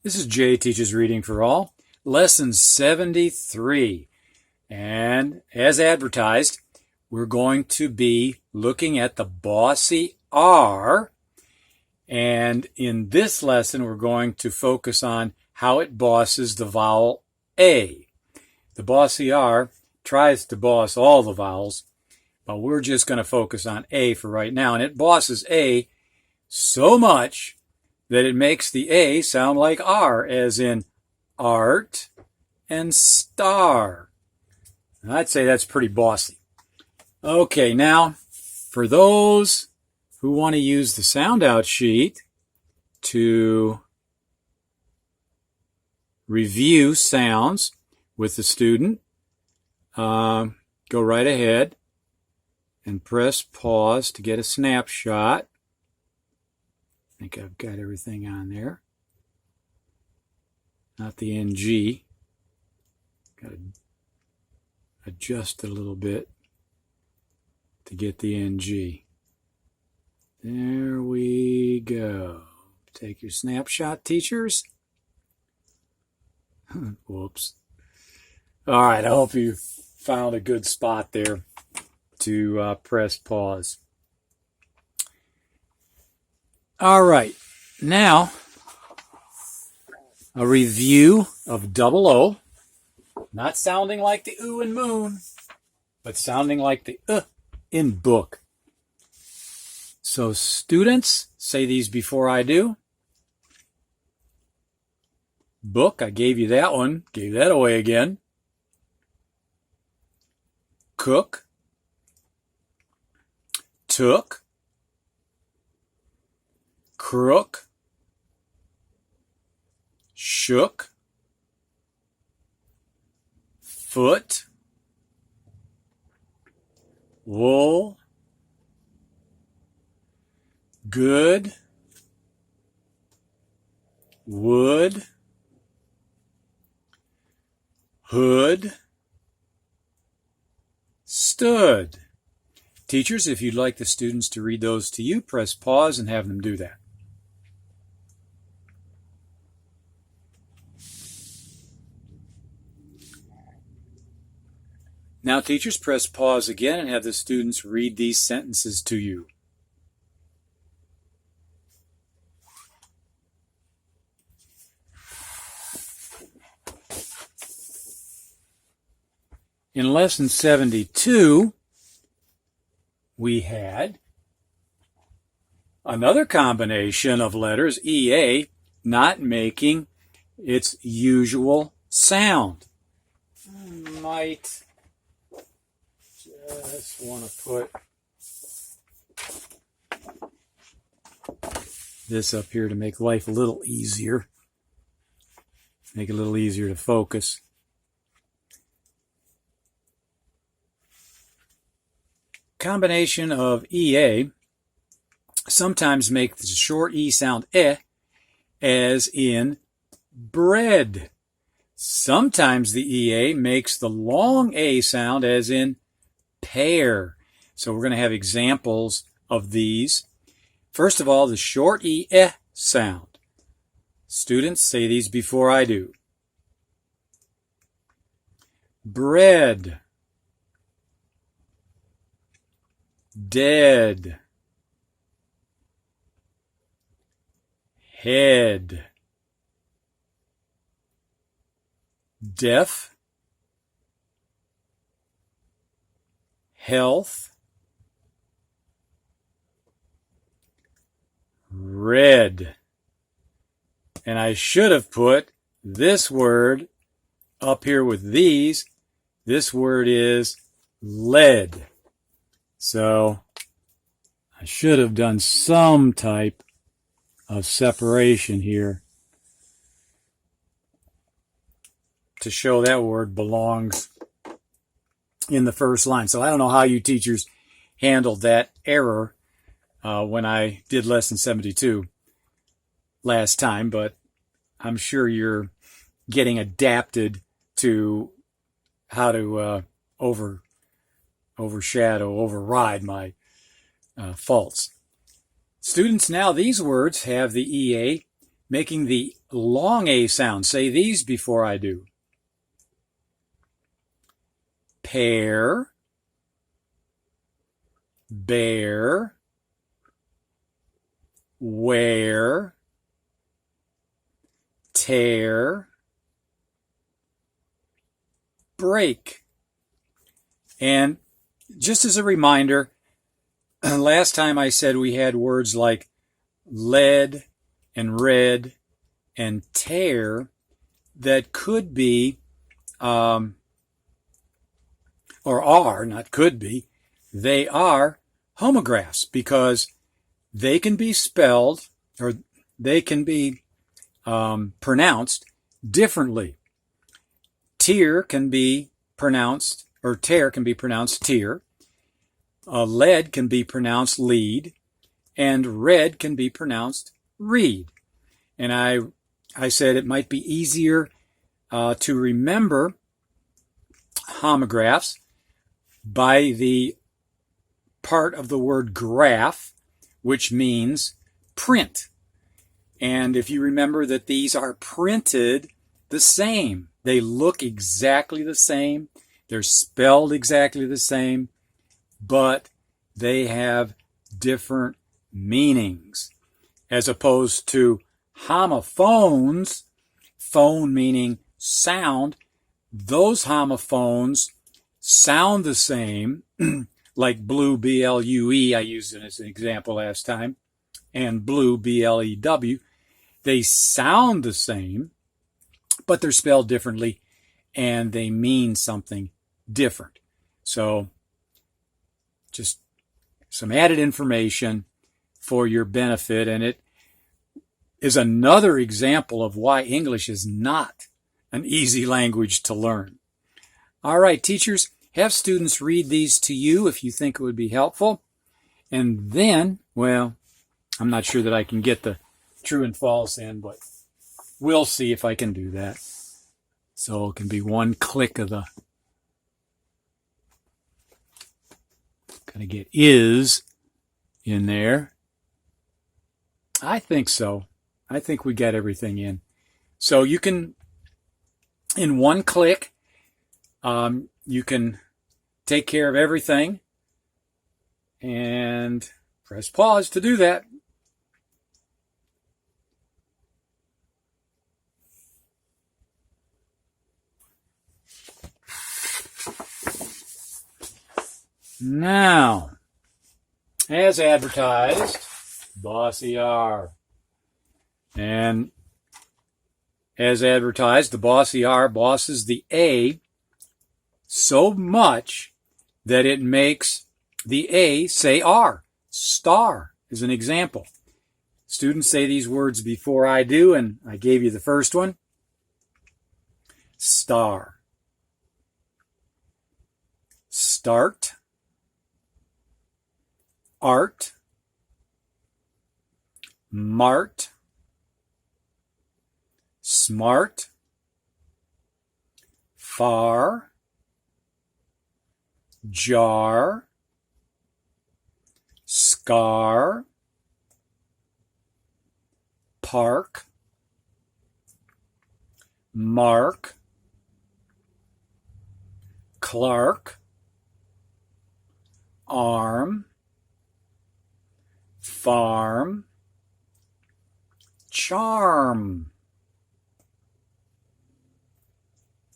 This is Jay Teaches Reading for All, Lesson 73. And as advertised, we're going to be looking at the Bossy R. And in this lesson, we're going to focus on how it bosses the vowel A. The Bossy R tries to boss all the vowels, but we're just going to focus on A for right now. And it bosses A so much that it makes the A sound like R, as in art and star. And I'd say that's pretty bossy. Okay, now, for those who want to use the sound out sheet to review sounds with the student, go right ahead and press pause to get a snapshot. I think I've got everything on there. Not the NG. Got to adjust it a little bit to get the NG. There we go. Take your snapshot, teachers. Whoops. All right, I hope you found a good spot there to press pause. All right, now a review of double O, not sounding like the oo and moon, but sounding like the in book. So students, say these before I do. Book, I gave you that one, gave that away again. Cook, took, crook, shook, foot, wool, good, wood, hood, stood. Teachers, if you'd like the students to read those to you, press pause and have them do that. Now, teachers, press pause again and have the students read these sentences to you. In Lesson 72, we had another combination of letters, EA, not making its usual sound. I might just want to put this up here to make life a little easier. Make it a little easier to focus. Combination of EA sometimes make the short E sound as in bread. Sometimes the EA makes the long A sound as in pear. So we're going to have examples of these. First of all, the short E sound. Students, say these before I do. Bread. Dead. Head. Deaf. Health. Red. And I should have put this word up here with these. This word is lead. So I should have done some type of separation here to show that word belongs in the first line. So I don't know how you teachers handled that error when I did Lesson 72 last time, but I'm sure you're getting adapted to how to override my faults. Students, now these words have the EA making the long A sound. Say these before I do. Pear, bear, wear, tear, break. And just as a reminder, last time I said we had words like lead and red and tear that could be, or are, not could be, they are homographs because they can be spelled or they can be pronounced differently. Tear can be pronounced, or tear can be pronounced tear. Lead can be pronounced lead, and red can be pronounced read. And I said it might be easier to remember homographs by the part of the word graph, which means print. And if you remember that these are printed the same, they look exactly the same, they're spelled exactly the same, but they have different meanings. As opposed to homophones, phone meaning sound, those homophones sound the same, like blue, B-L-U-E, I used it as an example last time, and blue, B-L-E-W. They sound the same, but they're spelled differently, and they mean something different. So, just some added information for your benefit, and it is another example of why English is not an easy language to learn. All right, teachers, have students read these to you if you think it would be helpful. And then, well, I'm not sure that I can get the true and false in, but we'll see if I can do that. So it can be one click of the, gotta get is in there. I think so. I think we got everything in. So you can, in one click, you can take care of everything and press pause to do that. Now, as advertised, Bossy R. And as advertised, the Bossy R bosses the A so much that it makes the A say R. Star is an example. Students say these words before I do, and I gave you the first one. Star. Start. Art. Mart. Smart. Far. Jar. Scar. Park. Mark. Clark. Arm. Farm. Charm.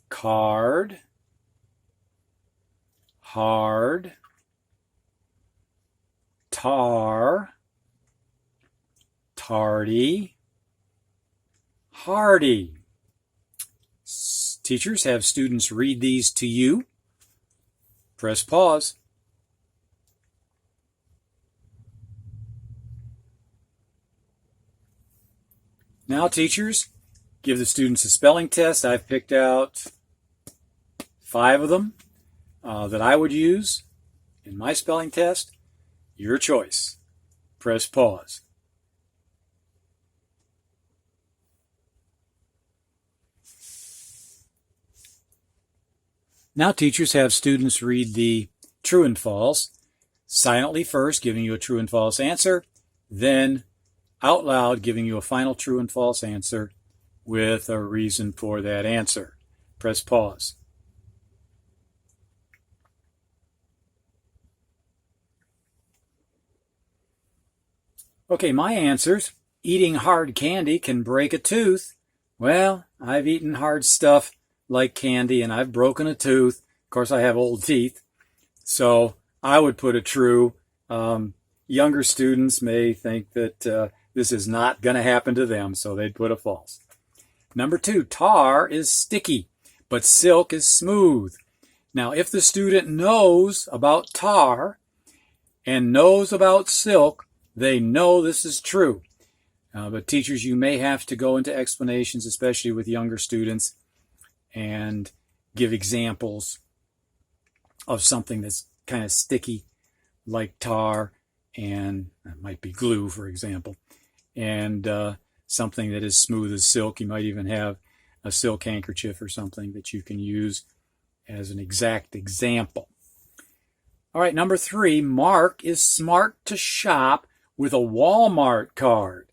Card. Hard. Tar. Tardy. Hardy. Teachers, have students read these to you. Press pause. Now, teachers, give the students a spelling test. I've picked out 5 of them that I would use in my spelling test. Your choice. Press pause. Now, teachers, have students read the true and false silently first, giving you a true and false answer. Then out loud, giving you a final true and false answer with a reason for that answer. Press pause. Okay, my answers. Eating hard candy can break a tooth. Well, I've eaten hard stuff like candy and I've broken a tooth. Of course, I have old teeth. So I would put a true. Younger students may think that this is not going to happen to them, so they'd put a false. Number 2, tar is sticky, but silk is smooth. Now, if the student knows about tar and knows about silk, they know this is true. But teachers, you may have to go into explanations, especially with younger students, and give examples of something that's kind of sticky, like tar, and it might be glue, for example, and something that is smooth as silk. You might even have a silk handkerchief or something that you can use as an exact example. All right, number 3, Mark is smart to shop with a Walmart card.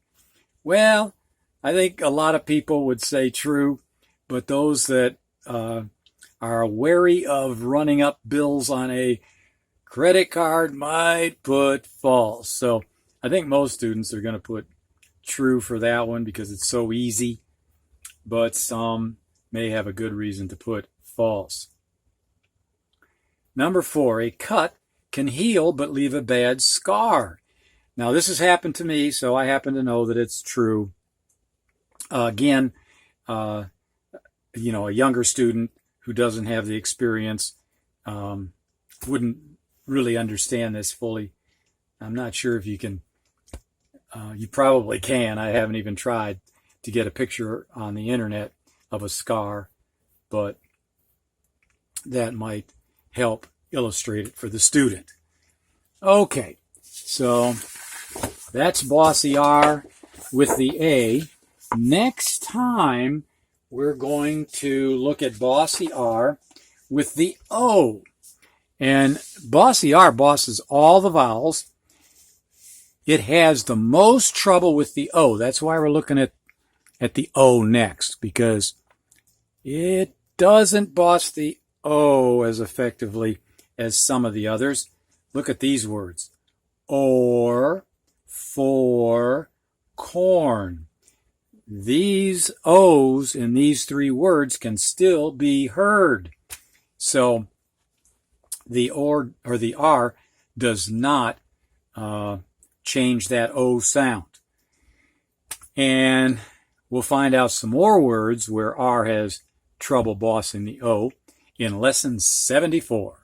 Well, I think a lot of people would say true, but those that are wary of running up bills on a credit card might put false. So I think most students are going to put true for that one because it's so easy, but some may have a good reason to put false. Number 4, a cut can heal but leave a bad scar. Now, this has happened to me, so I happen to know that it's true. Again, a younger student who doesn't have the experience wouldn't really understand this fully. I'm not sure if you can. You probably can. I haven't even tried to get a picture on the internet of a scar, but that might help illustrate it for the student. Okay, so that's Bossy R with the A. Next time, we're going to look at Bossy R with the O. And Bossy R bosses all the vowels. It has the most trouble with the O. That's why we're looking at the O next, because it doesn't boss the O as effectively as some of the others. Look at these words. Or, for, corn. These O's in these 3 words can still be heard. So the or the R does not change that O sound. And we'll find out some more words where R has trouble bossing the O in lesson 74.